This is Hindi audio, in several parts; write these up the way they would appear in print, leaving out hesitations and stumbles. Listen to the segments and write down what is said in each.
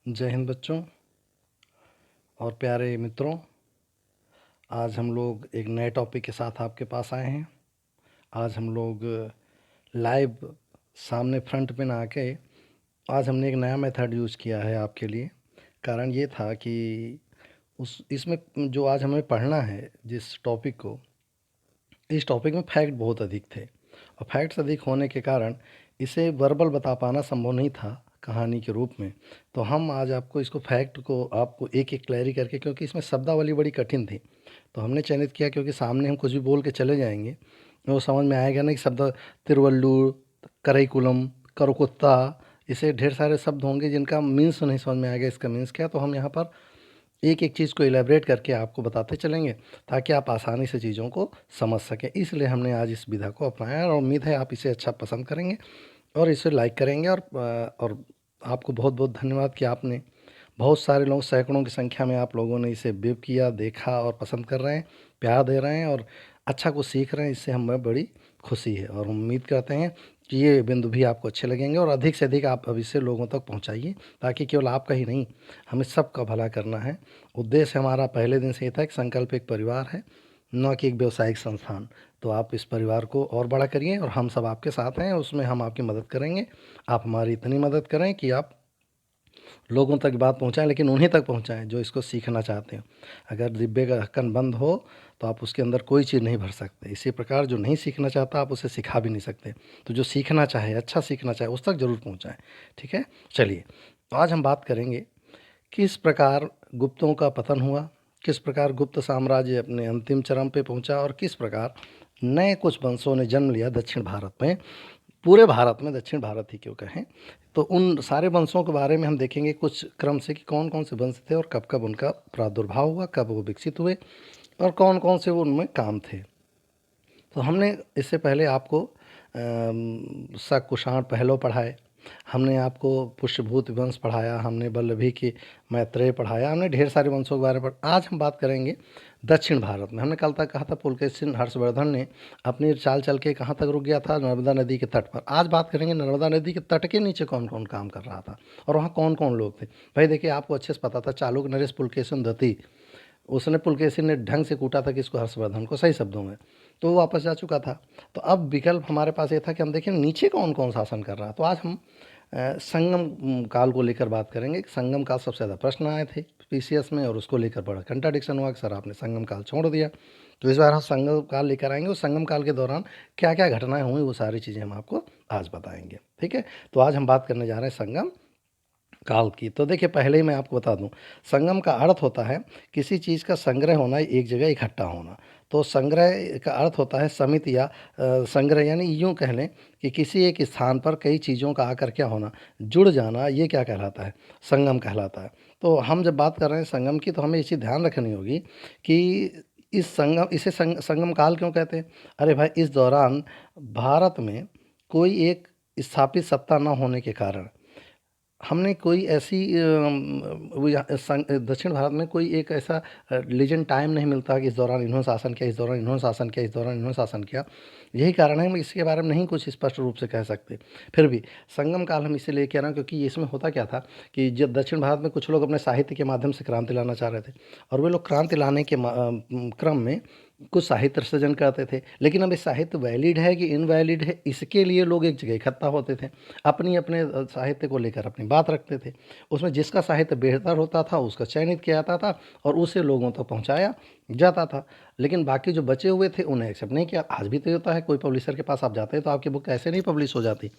जय हिंद बच्चों और प्यारे मित्रों। आज हम लोग एक नए टॉपिक के साथ आपके पास आए हैं। आज हम लोग लाइव सामने फ्रंट पे ना आके आज हमने एक नया मेथड यूज़ किया है आपके लिए। कारण ये था कि उस इसमें जो आज हमें पढ़ना है जिस टॉपिक को, इस टॉपिक में फैक्ट बहुत अधिक थे और फैक्ट्स अधिक होने के कारण इसे वर्बल बता पाना संभव नहीं था कहानी के रूप में। तो हम आज आपको इसको फैक्ट को आपको एक एक क्लैरी करके, क्योंकि इसमें शब्दावली बड़ी कठिन थी तो हमने चयनित किया, क्योंकि सामने हम कुछ भी बोल के चले जाएंगे वो समझ में आएगा नहीं कि शब्द तिरुवल्लूर, करईकुलम, करकुत्ता, इसे ढेर सारे शब्द होंगे जिनका मीन्स नहीं समझ में आएगा इसका मीन्स क्या। तो हम यहाँ पर एक एक चीज़ को इलेबरेट करके आपको बताते चलेंगे ताकि आप आसानी से चीज़ों को समझ सकें। इसलिए हमने आज इस विधा को अपनाया और उम्मीद है आप इसे अच्छा पसंद करेंगे और इसे लाइक करेंगे। और आपको बहुत बहुत धन्यवाद कि आपने, बहुत सारे लोग, सैकड़ों की संख्या में आप लोगों ने इसे व्यू किया, देखा और पसंद कर रहे हैं, प्यार दे रहे हैं और अच्छा कुछ सीख रहे हैं। इससे हमें बड़ी खुशी है और उम्मीद करते हैं कि ये बिंदु भी आपको अच्छे लगेंगे और अधिक से अधिक आप अब इसे लोगों तक पहुंचाइए ताकि केवल आपका ही नहीं, हमें सबका भला करना है। उद्देश्य हमारा पहले दिन से ही था कि संकल्प एक परिवार है, न कि एक व्यावसायिक संस्थान। तो आप इस परिवार को और बड़ा करिए और हम सब आपके साथ हैं, उसमें हम आपकी मदद करेंगे। आप हमारी इतनी मदद करें कि आप लोगों तक बात पहुंचाएं, लेकिन उन्हीं तक पहुंचाएं जो इसको सीखना चाहते हैं। अगर डिब्बे का ढक्कन बंद हो तो आप उसके अंदर कोई चीज़ नहीं भर सकते। इसी प्रकार जो नहीं सीखना चाहता आप उसे सिखा भी नहीं सकते। तो जो सीखना चाहे, अच्छा सीखना चाहे, उस तक ज़रूर पहुंचाएं। ठीक है, चलिए तो आज हम बात करेंगे किस प्रकार गुप्तों का पतन हुआ, किस प्रकार गुप्त साम्राज्य अपने अंतिम चरम पे पहुंचा और किस प्रकार नए कुछ वंशों ने जन्म लिया दक्षिण भारत में। पूरे भारत में, दक्षिण भारत ही क्यों कहें, तो उन सारे वंशों के बारे में हम देखेंगे कुछ क्रम से कि कौन कौन से वंश थे और कब कब उनका प्रादुर्भाव हुआ, कब वो विकसित हुए और कौन कौन से वो उनमें काम थे। तो हमने इससे पहले आपको शक कुषाण पहलो पढ़ाए, हमने आपको पुष्यभूत वंश पढ़ाया, हमने वल्लभी की मैत्रेय पढ़ाया, हमने ढेर सारे वंशों के बारे में आज हम बात करेंगे दक्षिण भारत में। हमने कल तक कहा था पुलकेशिन हर्षवर्धन ने अपनी चाल चल के कहाँ तक रुक गया था, नर्मदा नदी के तट पर। आज बात करेंगे नर्मदा नदी के तट के नीचे कौन कौन काम कर रहा था और वहाँ कौन कौन लोग थे। भाई देखिए, आपको अच्छे से पता था चालुक्य नरेश पुलकेशिन दत्ती, उसने पुलकेशिन ने ढंग से कूटा था किसको, हर्षवर्धन को, सही शब्दों में। तो वो वापस जा चुका था। तो अब विकल्प हमारे पास ये था कि हम देखें नीचे कौन कौन शासन कर रहा। तो आज हम संगम काल को लेकर बात करेंगे। संगम काल सबसे ज़्यादा प्रश्न आए थे पीसीएस में और उसको लेकर बड़ा कंट्राडिक्शन हुआ कि सर आपने संगम काल छोड़ दिया। तो इस बार हम संगम काल लेकर आएंगे और संगम काल के दौरान क्या क्या घटनाएं हुई वो सारी चीज़ें हम आपको आज बताएंगे। ठीक है, तो आज हम बात करने जा रहे हैं संगम काल की। तो देखिए, पहले ही मैं आपको बता दूं, संगम का अर्थ होता है किसी चीज़ का संग्रह होना, एक जगह इकट्ठा होना। तो संग्रह का अर्थ होता है समिति या संग्रह, यानी यूँ कह लें कि किसी एक स्थान पर कई चीज़ों का आकर क्या होना, जुड़ जाना, ये क्या कहलाता है, संगम कहलाता है। तो हम जब बात कर रहे हैं संगम की तो हमें ये चीज़ ध्यान रखनी होगी कि इस संगम, इसे संगम काल क्यों कहते हैं। अरे भाई, इस दौरान भारत में कोई एक स्थापित सत्ता न होने के कारण हमने कोई ऐसी दक्षिण भारत में कोई एक ऐसा लीजेंड टाइम नहीं मिलता कि इस दौरान इन्होंने शासन किया, इस दौरान इन्होंने शासन किया, इस दौरान इन्होंने शासन किया। यही कारण है हम इसके बारे में नहीं कुछ स्पष्ट रूप से कह सकते। फिर भी संगम काल हम इसीलिए कह रहे हैं क्योंकि इसमें होता क्या था कि जब दक्षिण भारत में कुछ लोग अपने साहित्य के माध्यम से क्रांति लाना चाह रहे थे और वे लोग क्रांति लाने के क्रम में कुछ साहित्य सृजन करते थे। लेकिन अब ये साहित्य वैलिड है कि इनवैलिड है, इसके लिए लोग एक जगह इकट्ठा होते थे, अपनी अपने साहित्य को लेकर अपनी बात रखते थे। उसमें जिसका साहित्य बेहतर होता था उसका चयनित किया जाता था और उसे लोगों तक पहुंचाया जाता था। लेकिन बाकी जो बचे हुए थे उन्हें एक्सेप्ट नहीं किया। आज भी तो होता है, कोई पब्लिशर के पास आप जाते हैं तो आपकी बुक ऐसे नहीं पब्लिश हो जाती,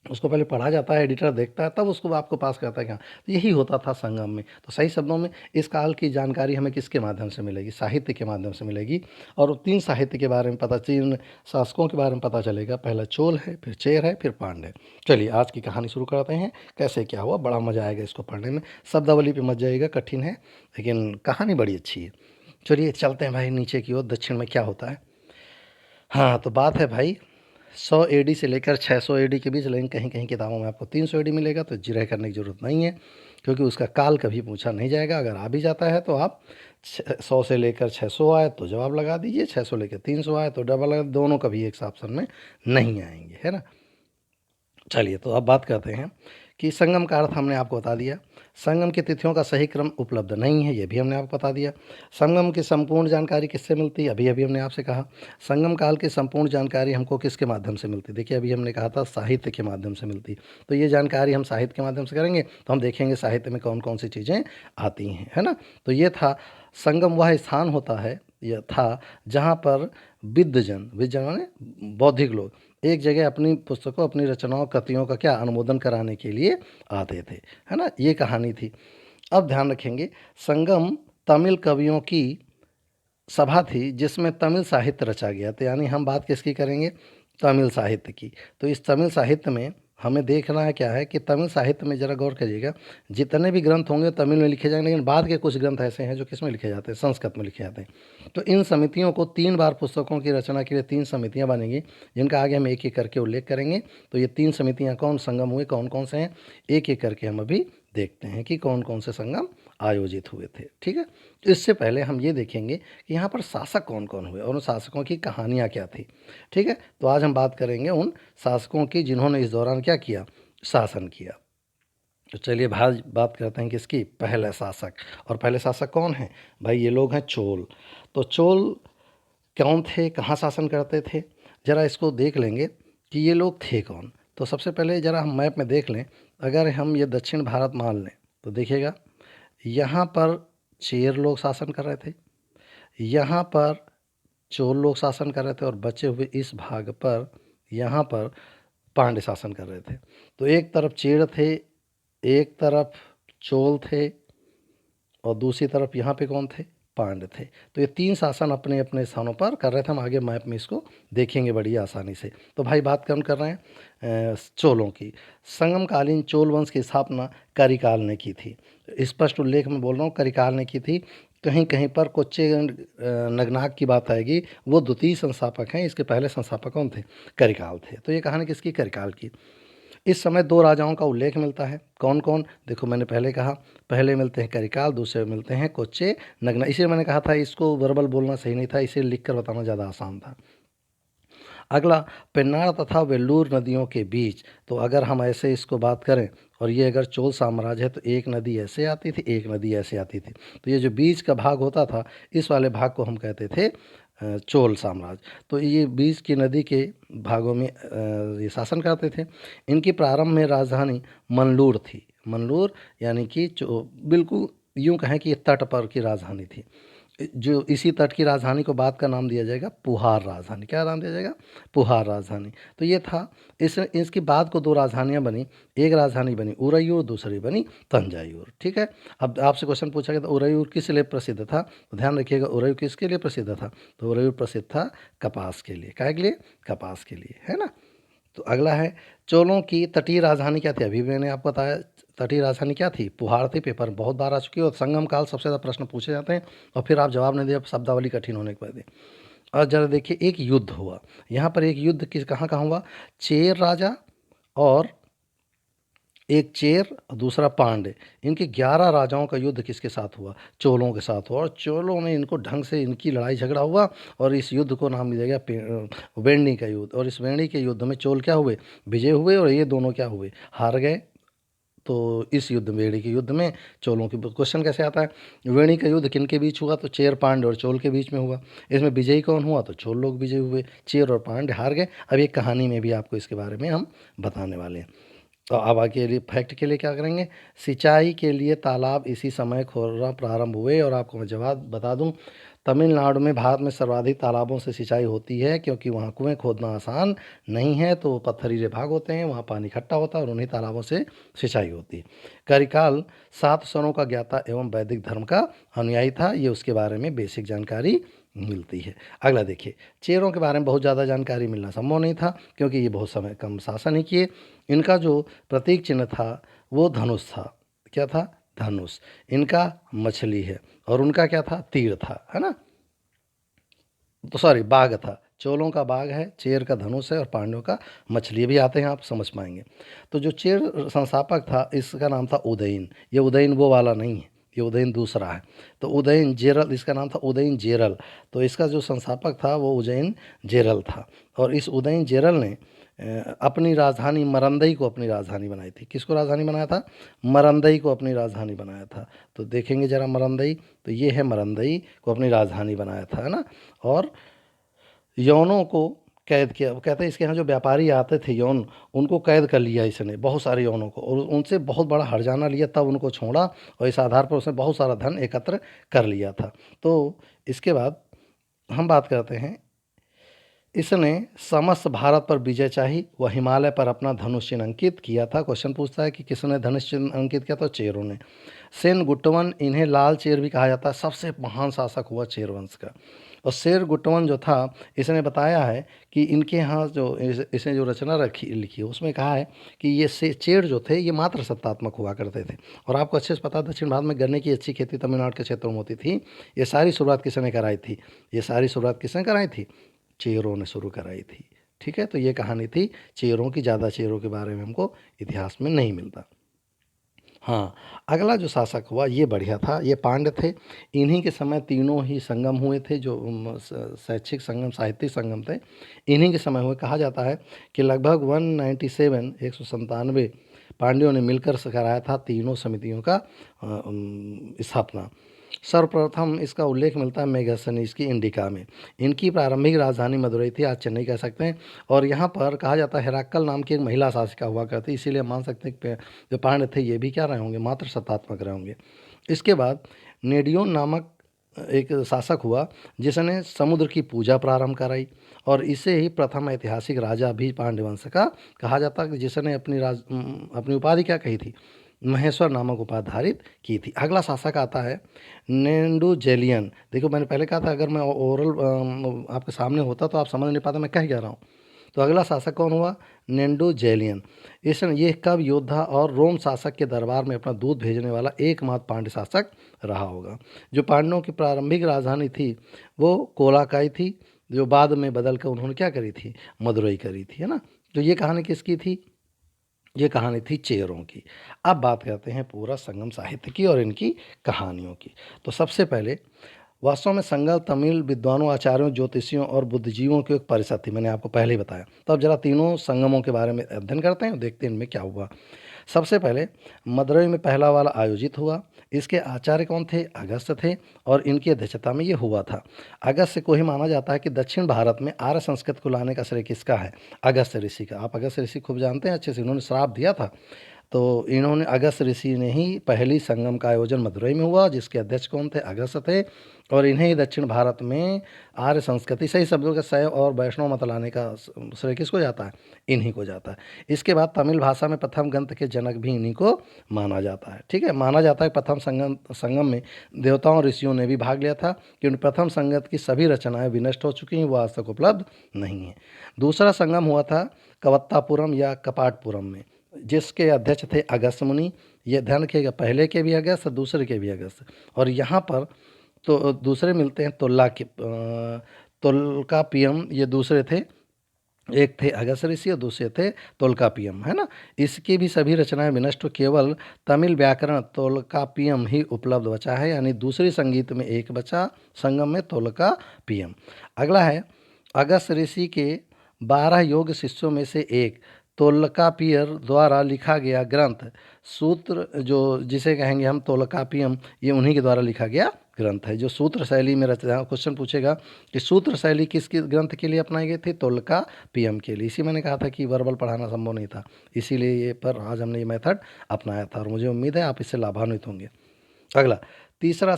उसको पहले पढ़ा जाता है, एडिटर देखता है, तब उसको आपको पास करता है। क्या, तो यही होता था संगम में। तो सही शब्दों में इस काल की जानकारी हमें किसके माध्यम से मिलेगी, साहित्य के माध्यम से मिलेगी। और तीन साहित्य के बारे में पता, तीन शासकों के बारे में पता चलेगा। पहला चोल है, फिर चेर है, फिर पांड्य। चलिए आज की कहानी शुरू करते हैं। कैसे क्या हुआ, बड़ा मजा आएगा इसको पढ़ने में। शब्दावली पे मत जाइएगा, कठिन है, लेकिन कहानी बड़ी अच्छी है। चलिए चलते हैं भाई नीचे की ओर, दक्षिण में क्या होता है। हाँ, तो बात है भाई 100 एडी से लेकर 600 एडी के बीच, लेकिन कहीं कहीं किताबों में आपको 300 एडी मिलेगा। तो जिरह करने की ज़रूरत नहीं है क्योंकि उसका काल कभी पूछा नहीं जाएगा। अगर आ भी जाता है तो आप 100 से लेकर 600 आए तो जवाब लगा दीजिए, 600 लेकर 300 आए तो डबल लगा, दोनों कभी एक ऑप्शन में नहीं आएंगे, है ना। चलिए तो अब बात करते हैं कि संगम का अर्थ हमने आपको बता दिया। संगम की तिथियों का सही क्रम उपलब्ध नहीं है, ये भी हमने आपको बता दिया। संगम की संपूर्ण जानकारी किससे मिलती है, अभी अभी हमने आपसे कहा। संगम काल की संपूर्ण जानकारी हमको किसके माध्यम से मिलती है, देखिए अभी हमने कहा था साहित्य के माध्यम से मिलती। तो ये जानकारी हम साहित्य के माध्यम से करेंगे तो हम देखेंगे साहित्य में कौन कौन सी चीज़ें आती हैं, है ना। तो ये था संगम वह स्थान होता है, यह था जहाँ पर विद्वजन, विद्वजन माने बौद्धिक लोग, एक जगह अपनी पुस्तकों, अपनी रचनाओं, कृतियों का क्या अनुमोदन कराने के लिए आते थे, है ना। ये कहानी थी। अब ध्यान रखेंगे, संगम तमिल कवियों की सभा थी जिसमें तमिल साहित्य रचा गया। तो यानी हम बात किसकी करेंगे, तमिल साहित्य की। तो इस तमिल साहित्य में हमें देखना है क्या है कि तमिल साहित्य में ज़रा गौर करिएगा, जितने भी ग्रंथ होंगे तमिल में लिखे जाएंगे, लेकिन बाद के कुछ ग्रंथ ऐसे हैं जो किस में लिखे जाते हैं, संस्कृत में लिखे जाते हैं। तो इन समितियों को 3 बार पुस्तकों की रचना के लिए 3 समितियां बनेंगी, जिनका आगे हम एक एक करके उल्लेख करेंगे। तो ये 3 समितियां कौन संगम हुए, कौन कौन से हैं, एक एक करके हम अभी देखते हैं कि कौन कौन से संगम आयोजित हुए थे। ठीक है, तो इससे पहले हम ये देखेंगे कि यहाँ पर शासक कौन कौन हुए और उन शासकों की कहानियाँ क्या थी। ठीक है, तो आज हम बात करेंगे उन शासकों की जिन्होंने इस दौरान क्या किया, शासन किया। तो चलिए भाई बात करते हैं किसकी, पहले शासक। और पहले शासक कौन है भाई, ये लोग हैं चोल। तो चोल कौन थे, कहाँ शासन करते थे, ज़रा इसको देख लेंगे कि ये लोग थे कौन। तो सबसे पहले ज़रा हम मैप में देख लें, अगर हम ये दक्षिण भारत मान लें तो देखिएगा यहाँ पर चेर लोग शासन कर रहे थे, यहाँ पर चोल लोग शासन कर रहे थे, और बचे हुए इस भाग पर यहाँ पर पांड्य शासन कर रहे थे। तो एक तरफ चेर थे, एक तरफ चोल थे, और दूसरी तरफ यहाँ पे कौन थे, पांड्य थे। तो ये 3 शासन अपने अपने स्थानों पर कर रहे थे। हम आगे मैप में इसको देखेंगे बड़ी आसानी से। तो भाई बात कौन कर रहे हैं, चोलों की। संगमकालीन चोल वंश की स्थापना करिकाल ने की थी। स्पष्ट उल्लेख में बोल रहा हूँ, करिकाल ने की थी। कहीं कहीं पर कोच्चे नगनाग की बात आएगी, वो द्वितीय संस्थापक हैं, इसके पहले संस्थापक कौन थे, करिकाल थे। तो ये कहानी किसकी, करिकाल की। इस समय 2 राजाओं का उल्लेख मिलता है, कौन कौन, देखो मैंने पहले कहा, पहले मिलते हैं करिकाल, दूसरे मिलते हैं कोच्चे नगना। इसे मैंने कहा था इसको वर्बल बोलना सही नहीं था, इसे लिख कर बताना ज़्यादा आसान था। अगला, पेन्नार तथा वेल्लूर नदियों के बीच। तो अगर हम ऐसे इसको बात करें, और ये अगर चोल साम्राज्य है तो एक नदी ऐसे आती थी, एक नदी ऐसे आती थी। तो ये जो बीच का भाग होता था, इस वाले भाग को हम कहते थे चोल साम्राज्य। तो ये बीच की नदी के भागों में ये शासन करते थे। इनकी प्रारंभ में राजधानी मनलूर थी। मनलूर यानी कि बिल्कुल यूँ कहें कि ये तट पर की राजधानी थी। जो इसी तट की राजधानी को बाद का नाम दिया जाएगा पुहार राजधानी। क्या नाम दिया जाएगा, पुहार राजधानी। तो ये था। इसकी बाद को 2 राजधानियाँ बनी, एक राजधानी बनी उरैयूर, दूसरी बनी तंजायूर। ठीक है, अब आपसे क्वेश्चन पूछा गया था उरैयूर किस लिए प्रसिद्ध था, तो ध्यान रखिएगा उरैयूर किसके लिए प्रसिद्ध था, तो उरैयूर प्रसिद्ध था कपास के लिए। क्या के लिए, कपास के लिए, है ना। तो अगला है, चोलों की तटीय राजधानी क्या थी, अभी मैंने आपको बताया तटीय राजधानी क्या थी, पुहार थी। पेपर में बहुत बार आ चुकी है, और संगम काल सबसे ज़्यादा प्रश्न पूछे जाते हैं, और फिर आप जवाब नहीं दिए, शब्दावली कठिन होने के बाद। और जरा देखिए, एक युद्ध हुआ यहाँ पर, एक युद्ध किस कहाँ कहाँ हुआ, चेर राजा और एक चेर और दूसरा पांड्य, इनके 11 राजाओं का युद्ध किसके साथ हुआ, चोलों के साथ हुआ। और चोलों ने इनको ढंग से, इनकी लड़ाई झगड़ा हुआ, और इस युद्ध को नाम दिया गया वेंडी का युद्ध। और इस वेंडी के युद्ध में चोल क्या हुए, विजय हुए, और ये दोनों क्या हुए, हार गए। तो इस युद्ध में, वेणी के युद्ध में चोलों की, क्वेश्चन कैसे आता है, वेणी का युद्ध किन के बीच हुआ, तो चेर पांड्य और चोल के बीच में हुआ। इसमें विजयी कौन हुआ, तो चोल लोग विजयी हुए, चेर और पांड्य हार गए। अब एक कहानी में भी आपको इसके बारे में हम बताने वाले हैं। तो अब आगे लिए फैक्ट के लिए क्या करेंगे, सिंचाई के लिए तालाब इसी समय खोदना प्रारंभ हुए। और आपको मैं जवाब बता दूं, तमिलनाडु में भारत में सर्वाधिक तालाबों से सिंचाई होती है, क्योंकि वहाँ कुएं खोदना आसान नहीं है। तो पत्थरीले भाग होते हैं, वहाँ पानी इकट्ठा होता है, और उन्हीं तालाबों से सिंचाई होती है। करिकाल 7 स्वरों का ज्ञाता एवं वैदिक धर्म का अनुयायी था। ये उसके बारे में बेसिक जानकारी मिलती है। अगला देखिए, चेरों के बारे में बहुत ज़्यादा जानकारी मिलना संभव नहीं था, क्योंकि ये बहुत समय कम शासन ही किए। इनका जो प्रतीक चिन्ह था वो धनुष था। क्या था, धनुष। इनका मछली है, और उनका क्या था, तीर था, है ना। तो सॉरी, बाघ था। चोलों का बाघ है, चेर का धनुष है, और पांड्यों का मछली भी आते हैं, आप समझ पाएंगे। तो जो चेर संस्थापक था, इसका नाम था उदयन। ये उदयन वो वाला नहीं है, ये उदयन दूसरा है। तो उदयन जेरल, इसका नाम था उदयन जेरल। तो इसका जो संस्थापक था वो उदयन जेरल था। और इस उदयन जेरल ने अपनी राजधानी मरंदई को अपनी राजधानी बनाई थी। किसको राजधानी बनाया था? मरंदई को अपनी राजधानी बनाया था। तो देखेंगे जरा मरंदई, तो ये है मरंदई को अपनी राजधानी बनाया था, है ना। और यौनों को कैद किया। वो कहते हैं इसके यहाँ जो व्यापारी आते थे यौन, उनको कैद कर लिया इसने, बहुत सारे यौनों को, और उनसे बहुत बड़ा हर्जाना लिया, तब उनको छोड़ा और इस आधार पर उसने बहुत सारा धन एकत्र कर लिया था। तो इसके बाद हम बात करते हैं, इसने समस्त भारत पर विजय चाही, वह हिमालय पर अपना धनुष चिन्ह अंकित किया था। क्वेश्चन पूछता है कि किसने धनुष चिन्ह अंकित किया? तो चेरों ने। सेन गुट्टवन, इन्हें लाल चेर भी कहा जाता है, सबसे महान शासक हुआ चेर वंश का। और शेर गुट्टवन जो था, इसने बताया है कि इनके यहाँ जो इसने जो रचना रखी लिखी है उसमें कहा है कि ये चेर जो थे ये मात्र सत्तात्मक हुआ करते थे। और आपको अच्छे से पता है दक्षिण भारत में गन्ने की अच्छी खेती तमिलनाडु के क्षेत्रों में होती थी। ये सारी शुरुआत किसने कराई थी? ये सारी शुरुआत किसने कराई थी? चेरों ने शुरू कराई थी। ठीक है, तो ये कहानी थी चेरों की। ज़्यादा चेरों के बारे में हमको इतिहास में नहीं मिलता। हाँ, अगला जो शासक हुआ ये बढ़िया था, ये पांड्य थे। इन्हीं के समय तीनों ही संगम हुए थे, जो शैक्षिक संगम, साहित्यिक संगम थे, इन्हीं के समय हुए। कहा जाता है कि लगभग 197 197 पांड्यों ने मिलकर कराया था तीनों समितियों का स्थापना। सर्वप्रथम इसका उल्लेख मिलता है मेगास्थनीज की इंडिका में। इनकी प्रारंभिक राजधानी मदुरई थी, आज चेन्नई कह सकते हैं। और यहाँ पर कहा जाता है हेराक्कल नाम की एक महिला शासिका हुआ करती, इसीलिए मान सकते हैं कि जो पांड्य थे ये भी क्या रहे होंगे? मात्र सत्तात्मक रहे होंगे। इसके बाद नेडियोन नामक एक शासक हुआ जिसने समुद्र की पूजा प्रारंभ कराई, और इसे ही प्रथम ऐतिहासिक राजा भी पांड्य वंश का कहा जाता है, जिसने अपनी उपाधि क्या कही थी? महेश्वर नामक उपाधि धारित की थी। अगला शासक आता है नेंडुजेलियन। देखो मैंने पहले कहा था अगर मैं ओरल आपके सामने होता तो आप समझ नहीं पाते मैं क्या रहा हूँ। तो अगला शासक कौन हुआ? नेंडुजेलियन। ये कब योद्धा और रोम शासक के दरबार में अपना दूध भेजने वाला एकमात्र पांड्य शासक रहा होगा। जो पांड्यों की प्रारंभिक राजधानी थी वो कोलाकाई थी, जो बाद में बदल कर उन्होंने क्या करी थी? मदुरई करी थी, है ना। तो ये कहानी किसकी थी? ये कहानी थी चेरों की। अब बात करते हैं पूरा संगम साहित्य की और इनकी कहानियों की। तो सबसे पहले वास्तव में संगम तमिल विद्वानों, आचार्यों, ज्योतिषियों और बुद्धिजीवियों की एक परिषद थी, मैंने आपको पहले ही बताया। तो अब जरा तीनों संगमों के बारे में अध्ययन करते हैं और देखते हैं इनमें क्या हुआ। सबसे पहले मदुरई में पहला वाला आयोजित हुआ। इसके आचार्य कौन थे? अगस्त्य थे, और इनकी अध्यक्षता में ये हुआ था। अगस्त्य को ही माना जाता है कि दक्षिण भारत में आर्य संस्कृत को लाने का श्रेय किसका है? अगस्त्य ऋषि का। आप अगस्त्य ऋषि खूब जानते हैं अच्छे से, इन्होंने श्राप दिया था। तो इन्होंने, अगस्त्य ऋषि ने ही पहली संगम का आयोजन मदुरई में हुआ, जिसके अध्यक्ष कौन थे? अगस्त्य थे। और इन्हें ही दक्षिण भारत में आर्य संस्कृति, सही शब्दों के शैव और वैष्णव मत लाने का श्रेय किसको जाता है? इन्हीं को जाता है। इसके बाद तमिल भाषा में प्रथम ग्रंथ के जनक भी इन्हीं को माना जाता है। ठीक है, माना जाता है प्रथम संगम में देवताओं ऋषियों ने भी भाग लिया था, क्योंकि प्रथम संगम की सभी रचनाएं विनष्ट हो चुकी हैं, वो आज तक उपलब्ध नहीं है। दूसरा संगम हुआ था कवत्तापुरम या कपाटपुरम में, जिसके अध्यक्ष थे अगस्त्य मुनि। ये ध्यान रखिएगा, पहले के भी अगस्त्य, दूसरे के भी अगस्त्य। और यहाँ पर तो दूसरे मिलते हैं तोल्कापियम, ये दूसरे थे। एक थे अगस्त्य ऋषि और दूसरे थे तोल्कापियम, है ना। इसकी भी सभी रचनाएं विनष्ट हो, केवल तमिल व्याकरण तोल्कापियम ही उपलब्ध बचा है, यानी दूसरी संगीत में एक बचा, संगम में तोल्कापियम। अगला है अगस्त्य ऋषि के 12 योग शिष्यों में से एक तोल्कापियर द्वारा लिखा गया ग्रंथ सूत्र, जो जिसे कहेंगे हम तोल्कापियम, ये उन्हीं के द्वारा लिखा गया ग्रंथ है, जो सूत्र शैली में रचना। क्वेश्चन पूछेगा कि सूत्र शैली किस ग्रंथ के लिए अपनाई गई थी? तोल्कापियम के लिए। इसी मैंने कहा था कि वर्बल पढ़ाना संभव नहीं था, इसीलिए ये पर आज हमने ये मेथड अपनाया था, और मुझे उम्मीद है आप इससे लाभान्वित होंगे। अगला तीसरा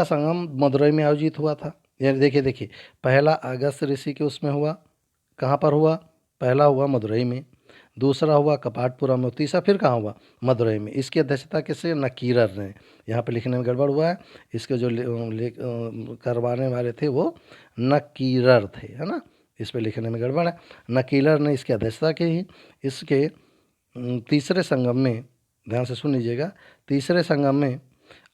संगम मदुरई में आयोजित हुआ था। यानी देखिए पहला अगस्त्य ऋषि के उसमें हुआ, कहाँ पर हुआ? पहला हुआ मदुरई में, दूसरा हुआ कपाटपुरम में, तीसरा फिर कहाँ हुआ? मदुरई में। इसकी अध्यक्षता किससे? नकीरर ने। यहाँ पे लिखने में गड़बड़ हुआ है, इसके जो करवाने वाले थे वो नकीरर थे, है ना। इस पे लिखने में गड़बड़ है। नकीरर ने इसकी अध्यक्षता की। इसके तीसरे संगम में, ध्यान से सुन लीजिएगा, तीसरे संगम में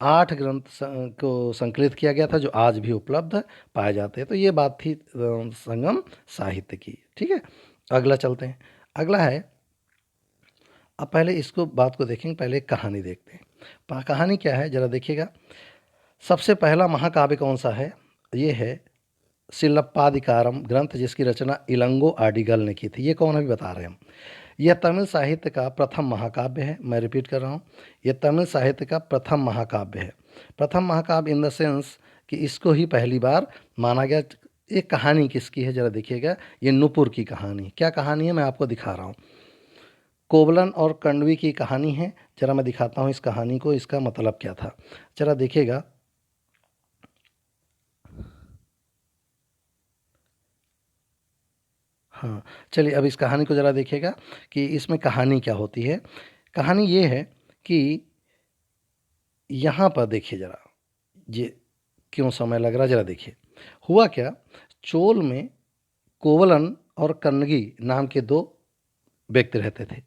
8 ग्रंथ को संकलित किया गया था, जो आज भी उपलब्ध पाए जाते हैं। तो ये बात थी संगम साहित्य की। ठीक है, अगला चलते हैं। अगला है, अब पहले इसको बात को देखेंगे, पहले एक कहानी देखते हैं। कहानी क्या है जरा देखिएगा। सबसे पहला महाकाव्य कौन सा है? ये है सिलप्पादिकारम ग्रंथ जिसकी रचना इलंगो आडिगल ने की थी। ये कौन अभी बता रहे हैं हम। यह तमिल साहित्य का प्रथम महाकाव्य है। मैं रिपीट कर रहा हूँ, यह तमिल साहित्य का प्रथम महाकाव्य है। प्रथम महाकाव्य इन द सेंस कि इसको ही पहली बार माना गया। एक कहानी किसकी है जरा देखिएगा, ये नुपुर की कहानी। क्या कहानी है मैं आपको दिखा रहा हूँ। कोवलन और कण्वी की कहानी है। जरा मैं दिखाता हूँ इस कहानी को, इसका मतलब क्या था जरा देखिएगा। हाँ, चलिए अब इस कहानी को ज़रा देखिएगा कि इसमें कहानी क्या होती है। कहानी ये है कि यहाँ पर देखिए ज़रा, ये क्यों समय लग रहा है ज़रा देखिए। हुआ क्या, चोल में कोवलन और कन्नगी नाम के दो व्यक्ति रहते थे।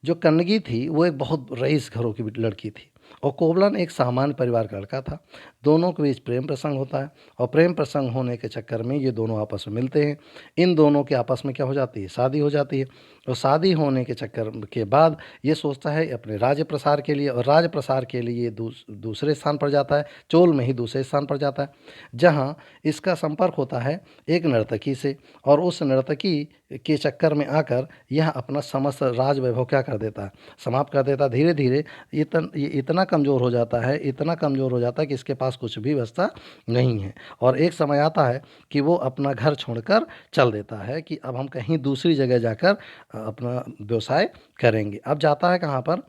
जो कन्नगी थी वो एक बहुत रईस घरों की लड़की थी और कोवलन एक सामान्य परिवार का लड़का था। दोनों के बीच प्रेम प्रसंग होता है और प्रेम प्रसंग होने के चक्कर में ये दोनों आपस में मिलते हैं। इन दोनों के आपस में क्या हो जाती है, शादी हो जाती है। और शादी होने के चक्कर के बाद ये सोचता है अपने राज्य प्रसार के लिए, और राज्य प्रसार के लिए ये दूसरे स्थान पर जाता है। चोल में ही दूसरे स्थान पर जाता है जहाँ इसका संपर्क होता है एक नर्तकी से, और उस नर्तकी के चक्कर में आकर यह अपना समस्त राज वैभव क्या कर देता है, समाप्त कर देता है। धीरे धीरे ये इतना कमज़ोर हो जाता है, इतना कमज़ोर हो जाता है कि इसके पास कुछ भी व्यवस्था नहीं है। और एक समय आता है कि वो अपना घर छोड़कर चल देता है कि अब हम कहीं दूसरी जगह जाकर अपना व्यवसाय करेंगे। अब जाता है कहाँ पर,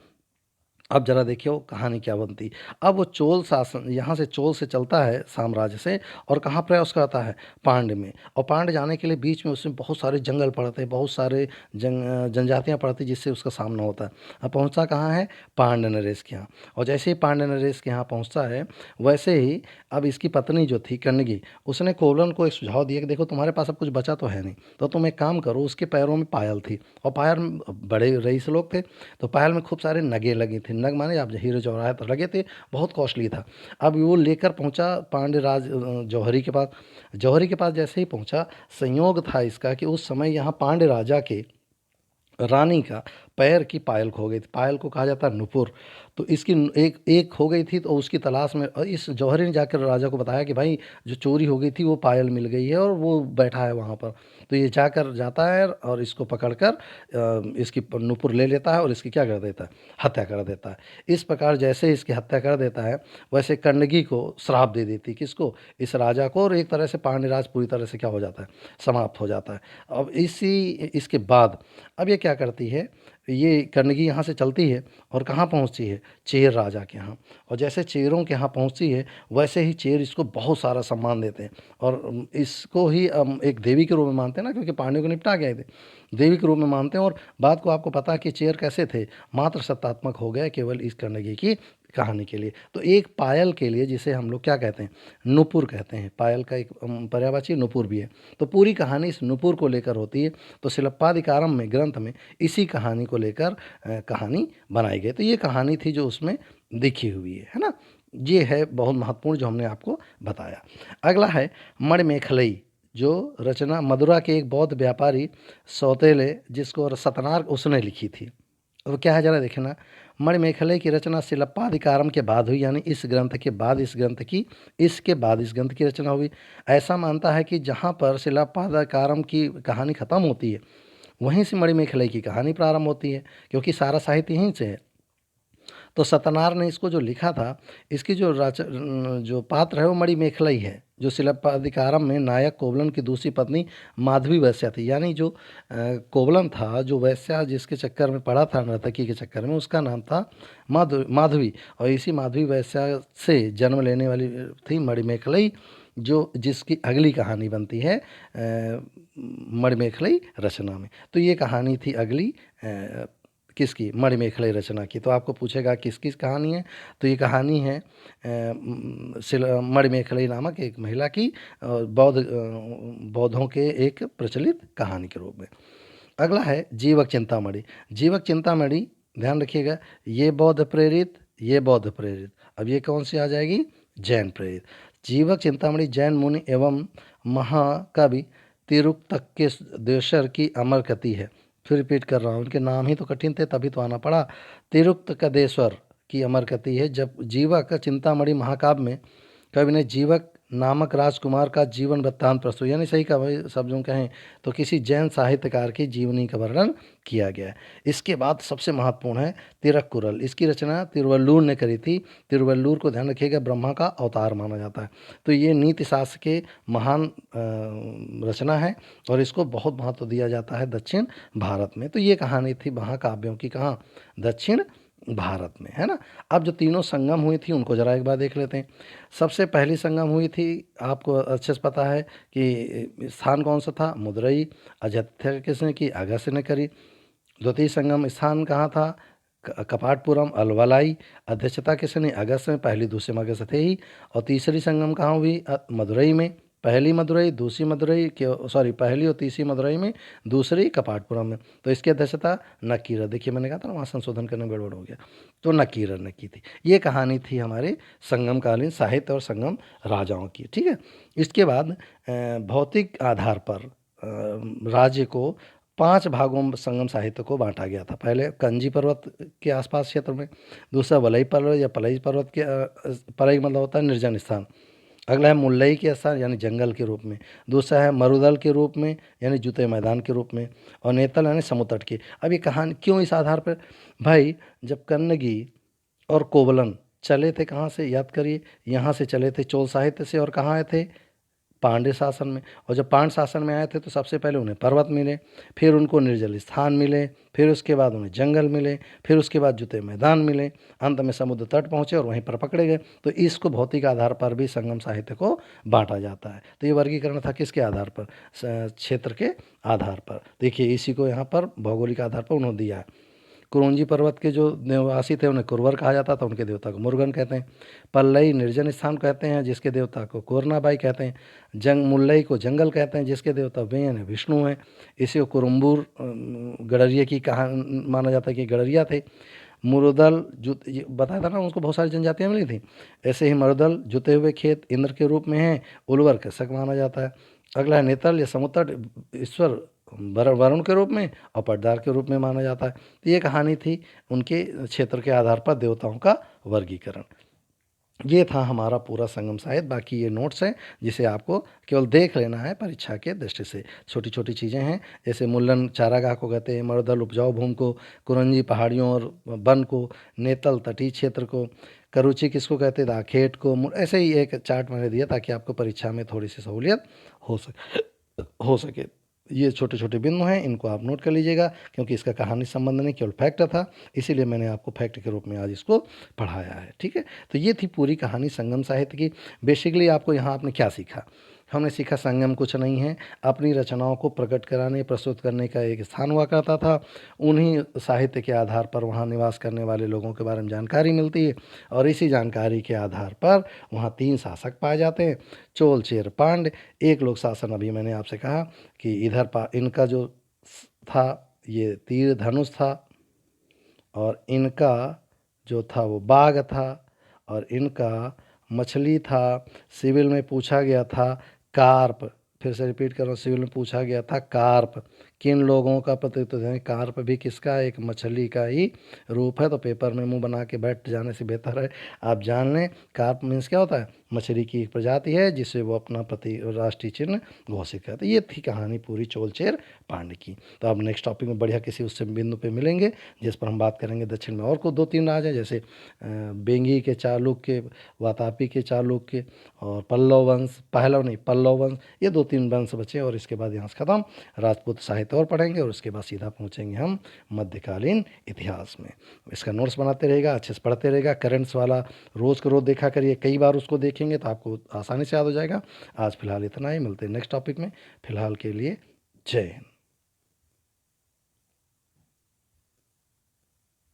अब जरा देखिए वो कहानी क्या बनती। अब वो चोल शासन, यहाँ से चोल से चलता है साम्राज्य से, और कहाँ प्रवेश करता है, पांड्य में। और पांड्य जाने के लिए बीच में उसमें बहुत सारे जंगल पड़ते हैं, बहुत सारे जनजातियाँ पड़ती जिससे उसका सामना होता है। अब पहुँचता कहाँ है, पांड्य नरेश के यहाँ। और जैसे ही पांड्य नरेश के यहाँ पहुँचता है, वैसे ही अब इसकी पत्नी जो थी कन्नगी, उसने कोवलन को एक सुझाव दिया कि देखो तुम्हारे पास अब कुछ बचा तो है नहीं, तो तुम एक काम करो। उसके पैरों में पायल थी, और पायल में बड़े रईस लोग थे, तो पायल में खूब सारे नगें लगी थी। नग माने आप हीरे जवाहरात पर लगे थे, बहुत कॉस्टली था। अब वो लेकर पहुंचा पांड्य राज जौहरी के पास। जौहरी के पास जैसे ही पहुंचा, संयोग था इसका कि उस समय यहाँ पांड्य राजा के रानी का पैर की पायल खो गई थी। पायल को कहा जाता है नुपुर। तो इसकी एक एक खो गई थी, तो उसकी तलाश में इस जौहरी ने जाकर राजा को बताया कि भाई जो चोरी हो गई थी वो पायल मिल गई है और वो बैठा है वहाँ पर। तो ये जाकर जाता है और इसको पकड़कर इसकी नुपुर ले लेता है और इसकी क्या कर देता है, हत्या कर देता है। इस प्रकार जैसे इसकी हत्या कर देता है, वैसे कण्डगी को श्राप दे देती, किसको, इस राजा को। और एक तरह से पांड्य राज पूरी तरह से क्या हो जाता है, समाप्त हो जाता है। अब इसके बाद अब ये क्या करती है, ये कण्डगी यहाँ से चलती है और कहाँ पहुँचती है, चेर राजा के यहाँ। और जैसे चेरों के यहाँ पहुँचती है, वैसे ही चेर इसको बहुत सारा सम्मान देते हैं और इसको ही एक देवी के रूप में मानते हैं ना, क्योंकि पांड्यों को निपटा गए थे, देवी के रूप में मानते हैं। और बात को आपको पता है कि चेर कैसे थे, मात्र सत्तात्मक हो गए केवल इस कण्डगी की कहानी के लिए। तो एक पायल के लिए, जिसे हम लोग क्या कहते हैं, नुपुर कहते हैं, पायल का एक पर्यायवाची नुपुर भी है। तो पूरी कहानी इस नुपुर को लेकर होती है। तो सिलप्पादिकारम में, ग्रंथ में, इसी कहानी को लेकर कहानी बनाई गई। तो ये कहानी थी जो उसमें लिखी हुई है ना। ये है बहुत महत्वपूर्ण जो हमने आपको बताया। अगला है मणिमेखलई, जो रचना मदुरा के एक बौद्ध व्यापारी सौतेले, जिसको सतनार, उसने लिखी थी। और क्या है जरा देखें ना, मणिमेखलई की रचना सिलप्पादिकारम के बाद हुई, यानी इस ग्रंथ के बाद इस ग्रंथ की, इसके बाद इस ग्रंथ की रचना हुई। ऐसा मानता है कि जहाँ पर सिलप्पादिकारम की कहानी खत्म होती है, वहीं से मणिमेखलई की कहानी प्रारंभ होती है, क्योंकि सारा साहित्य यहीं से है। तो सतनार ने इसको जो लिखा था, इसकी जो पात्र है वो मणिमेखलई है, जो सिलप्पादिकारम में नायक कोवलन की दूसरी पत्नी माधवी वैश्या थी। यानी जो कोवलन था, जो वैश्या जिसके चक्कर में पड़ा था, नर्तकी के चक्कर में, उसका नाम था माधवी। और इसी माधवी वैश्या से जन्म लेने वाली थी मणिमेखलई, जो जिसकी अगली कहानी बनती है मणिमेखलई रचना में। तो ये कहानी थी अगली किसकी, मणिमेखलई रचना की। तो आपको पूछेगा किस किस कहानी है, तो ये कहानी है मणिमेखलई नामक एक महिला की, बौद्धों के एक प्रचलित कहानी के रूप में। अगला है जीवक चिंतामणि। जीवक चिंतामणि, ध्यान रखिएगा, ये बौद्ध प्रेरित, ये बौद्ध प्रेरित। अब ये कौन सी आ जाएगी, जैन प्रेरित। जीवक चिंतामणि जैन मुनि एवं महाकवि तिरुक्तकेश्वर की अमर कृति है। फिर रिपीट कर रहा हूँ, उनके नाम ही तो कठिन थे, तभी तो आना पड़ा। तिरुक्तकेश्वर की अमर कृति है। जब जीवक चिंतामणि महाकाव्य में कवि ने जीवक नामक राजकुमार का जीवन वृत्तांत प्रस्तुत, यानी सही का भाई शब्दों कहें तो किसी जैन साहित्यकार की जीवनी का वर्णन किया गया है। इसके बाद सबसे महत्वपूर्ण है तिरुक्कुरल। इसकी रचना तिरुवल्लुवर ने करी थी। तिरुवल्लुवर को ध्यान रखिएगा ब्रह्मा का अवतार माना जाता है। तो ये नीति शास्त्र के महान रचना है और इसको बहुत महत्व दिया जाता है दक्षिण भारत में। तो ये कहानी थी महाकाव्यों की, कहाँ, दक्षिण भारत में, है ना। अब जो तीनों संगम हुई थी उनको जरा एक बार देख लेते हैं। सबसे पहली संगम हुई थी, आपको अच्छे से पता है कि स्थान कौन सा था, मदुरई। अध्यक्षता किसने की, अगस्त्य ने करी। द्वितीय संगम स्थान कहाँ था, कपाटपुरम अल्वलाई। अध्यक्षता किसने, अगस्त्य में, पहली दूसरी में अगस्त्य थे ही। और तीसरी संगम कहाँ हुई, मदुरई में। पहली मदुरई, दूसरी मदुरई के, सॉरी, पहली और तीसरी मदुरई में, दूसरी कपाटपुरम में। तो इसकी अध्यक्षता नकीरत, देखिए मैंने कहा था ना वहाँ संशोधन करने में गड़बड़ हो गया, तो नकीरत ने की थी। ये कहानी थी हमारे संगमकालीन साहित्य और संगम राजाओं की, ठीक है। इसके बाद भौतिक आधार पर राज्य को 5 भागों में संगम साहित्य को बांटा गया था। पहले कंजी पर्वत के आसपास क्षेत्र में, दूसरा वलई पर्वत या पलई पर्वत के पलई मतलब होता है निर्जन स्थान। अगला है मुल्लई के स्थान यानी जंगल के रूप में। दूसरा है मरुदल के रूप में यानी जूते मैदान के रूप में। और नेतल यानी समुद्र तट के। अब ये कहानी क्यों इस आधार पर, भाई जब कन्नगी और कोवलन चले थे कहाँ से, याद करिए, यहाँ से चले थे चोल साहित्य से, और कहाँ आए थे, पांड्य शासन में। और जब पांड्य शासन में आए थे तो सबसे पहले उन्हें पर्वत मिले, फिर उनको निर्जल स्थान मिले, फिर उसके बाद उन्हें जंगल मिले, फिर उसके बाद जूते मैदान मिले, अंत में समुद्र तट पहुँचे और वहीं पर पकड़े गए। तो इसको भौतिक आधार पर भी संगम साहित्य को बांटा जाता है। तो ये वर्गीकरण था किसके आधार पर, क्षेत्र के आधार पर। देखिए इसी को यहाँ पर भौगोलिक आधार पर उन्होंने दिया है। कुरुंजी पर्वत के जो निवासी थे उन्हें कुरवर कहा जाता था, उनके देवता को मुरुगन कहते हैं। पल्लई निर्जन स्थान कहते हैं जिसके देवता को कोरनाबाई कहते हैं। मुल्लई को जंगल कहते हैं जिसके देवता वेन विष्णु हैं। इसी को कुरुम्बूर गडरिया की कहा माना जाता है कि गडरिया थे। मुरुदल बताया था ना, उसको बहुत सारी जनजातियाँ मिली थी। ऐसे ही मरुदल जुते हुए खेत इंद्र के रूप में हैं, उर्वर कृषक माना जाता है। अगला है नेतल या समुद्र ईश्वर वरुण के रूप में और पटदार के रूप में माना जाता है। तो ये कहानी थी उनके क्षेत्र के आधार पर देवताओं का वर्गीकरण। ये था हमारा पूरा संगम साहित्य। बाकी ये नोट्स हैं जिसे आपको केवल देख लेना है परीक्षा के दृष्टि से। छोटी छोटी चीज़ें हैं, जैसे मुल्लन चारागाह को कहते हैं, मरुदल उपजाऊ भूमि को, कुरंजी पहाड़ियों और वन को, नेतल तटीय क्षेत्र को, करूची किसको कहते हैं, दाखेट को। ऐसे ही एक चार्ट मैंने दिया ताकि आपको परीक्षा में थोड़ी सी सहूलियत हो सके। ये छोटे छोटे बिंदु हैं, इनको आप नोट कर लीजिएगा क्योंकि इसका कहानी संबंध नहीं केवल फैक्ट था, इसीलिए मैंने आपको फैक्ट के रूप में आज इसको पढ़ाया है, ठीक है। तो ये थी पूरी कहानी संगम साहित्य की। बेसिकली आपको यहाँ आपने क्या सीखा, हमने सीखा संगम कुछ नहीं है, अपनी रचनाओं को प्रकट कराने प्रस्तुत करने का एक स्थान हुआ करता था। उन्हीं साहित्य के आधार पर वहाँ निवास करने वाले लोगों के बारे में जानकारी मिलती है और इसी जानकारी के आधार पर वहाँ 3 शासक पाए जाते हैं, चोल चेर पांड्य। एक लोक शासन अभी मैंने आपसे कहा कि इधर इनका जो था ये तीर धनुष था, और इनका जो था वो बाघ था, और इनका मछली था। सिविल में पूछा गया था कार्प, फिर से रिपीट कर रहा हूँ, सिविल में पूछा गया था कार्प किन लोगों का प्रतिनिधित्व है। कार्प भी किसका, एक मछली का ही रूप है। तो पेपर में मुंह बना के बैठ जाने से बेहतर है आप जान लें कार्प मीन्स क्या होता है, मछली की एक प्रजाति है जिसे वो अपना राष्ट्रीय चिन्ह घोषित करते। ये थी कहानी पूरी चोल चेर पांड्य की। तो अब नेक्स्ट टॉपिक में बढ़िया किसी उससे बिंदु पे मिलेंगे जिस पर हम बात करेंगे दक्षिण में और को 2-3 राज हैं, जैसे बेंगी के चालुक्य, वातापी के चालुक्य, और पल्लव वंश, पहलव नहीं पल्लव वंश, ये 2-3 वंश बचे। और इसके बाद यहाँ से खत्म, राजपूत साहित्य और पढ़ेंगे और उसके बाद सीधा पहुँचेंगे हम मध्यकालीन इतिहास में। इसका नोट्स बनाते रहेगा, अच्छे से पढ़ते रहेगा। करेंट्स वाला रोज़ को रोज़ देखा करिए, कई बार उसको देखेंगे तो आपको आसानी से याद हो जाएगा। आज फिलहाल इतना ही, मिलते हैं नेक्स्ट टॉपिक में। फिलहाल के लिए जय हिंद।